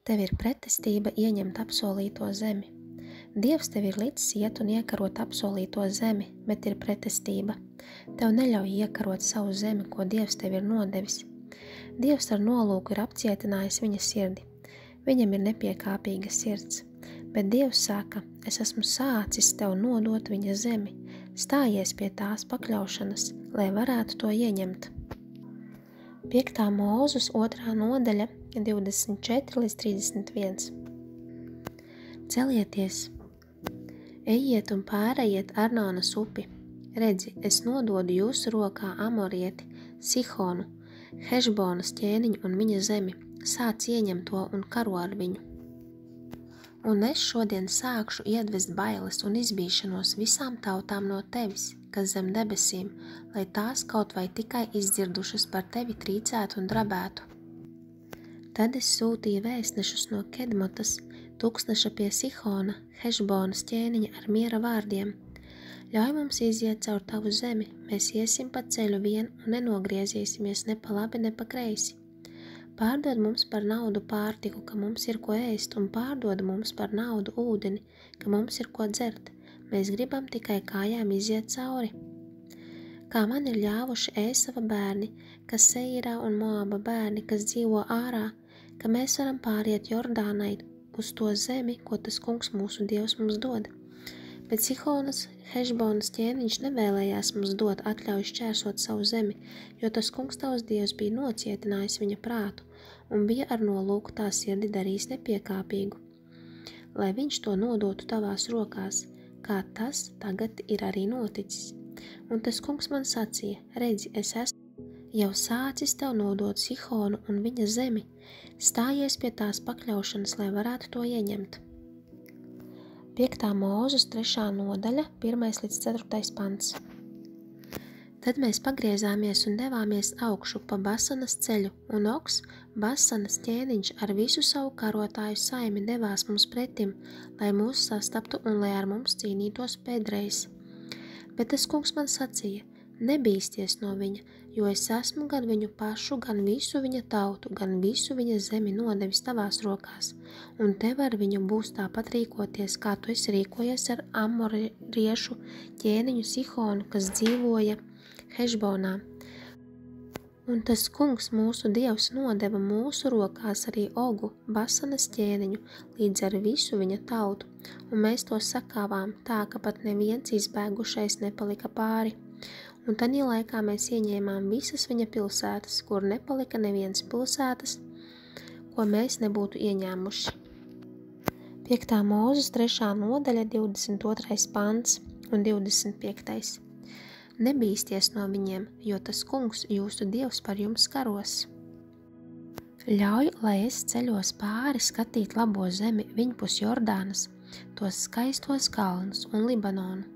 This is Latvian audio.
Tev ir pretestība ieņemt apsolīto zemi. Dievs tev ir licis iet un iekarot apsolīto zemi, bet ir pretestība. Tev neļauj iekarot savu zemi, ko Dievs tev ir nodevis. Dievs ar nolūku ir apcietinājis viņa sirdi. Viņam ir nepiekāpīga sirds. Bet Dievs saka, es esmu sācis tev nodot viņa zemi. Stājies pie tās pakļaušanas, lai varētu to ieņemt. 5. Mūzes 2. nodaļa 24 līdz 31. Celieties, ejiet un pārejiet Arnonas upi. Redzi, es nododu jūsu rokā Amorieti, Sihonu, Hešbonas ķēniņu un viņa zemi. Sāc ieņemt to un karo ar viņu. Un es šodien sākšu iedvest bailes un izbīšanos visām tautām no tevis, kas zem debesīm, lai tās kaut vai tikai izdzirdušas par tevi trīcētu un drabētu. Tad es sūtīju vēstnešus no Kedmotas, tūkstneša pie Sihona, Hešbonas ķēniņa ar miera vārdiem. Ļauj mums iziet caur tavu zemi, mēs iesim pa ceļu vien un nenogriezīsimies ne pa labi, ne pa kreisi. Pārdod mums par naudu pārtiku, ka mums ir ko ēst, un pārdod mums par naudu ūdeni, ka mums ir ko dzert. Mēs gribam tikai kājām iziet cauri. Kā man ir ļāvuši Ēsava bērni, kas Seirā un Moaba bērni, kas dzīvo ārā, ka mēs varam pāriet Jordānai uz to zemi, ko tas kungs mūsu Dievs mums dod. Bet Sihonas, Hešbonas ķēniņš nevēlējās mums dot atļauju šķērsot savu zemi, jo tas kungs tavs Dievs bija nocietinājis viņa prātu un bija ar nolūku tā sirdi darījis nepiekāpīgu, lai viņš to nodotu tavās rokās, kā tas tagad ir arī noticis. Un tas kungs man sacīja, redzi, es esmu jau sācis tev nodot Sihonu un viņa zemi, stājies pie tās pakļaušanas, lai varētu to ieņemt. 5. Mūzes 3. nodaļa, 1. līdz 4. pants. Tad mēs pagriezāmies un devāmies augšu pa Basanas ceļu, un Ogs, Basanas ķēniņš ar visu savu karotāju saimi devās mums pretim, lai mūs sastaptu un lai ar mums cīnītos pēdreiz. Bet tas kungs man sacīja, nebīsties no viņa, jo es esmu gan viņu pašu, gan visu viņa tautu, gan visu viņa zemi nodevis tavās rokās, un tev ar viņu būs tāpat rīkoties, kā tu esi rīkojies ar amoriešu ķēniņu Sihonu, kas dzīvoja Hešbonā. Un tas kungs mūsu Dievs nodeva mūsu rokās arī Ogu, Basanas ķēniņu, līdz ar visu viņa tautu, un mēs to sakāvām tā, ka pat neviens izbēgušais nepalika pāri. Un tanī laikā mēs ieņēmām visas viņa pilsētas, kur nepalika nevienas pilsētas, ko mēs nebūtu ieņēmuši. 5. Mūzes 3. nodaļa, 22. pants un 25. Nebīsties no viņiem, jo tas kungs jūsu Dievs par jums karos. Ļauj, lai es ceļos pāri skatīt labo zemi viņpus Jordānas, tos skaistos kalnus un Libanonu.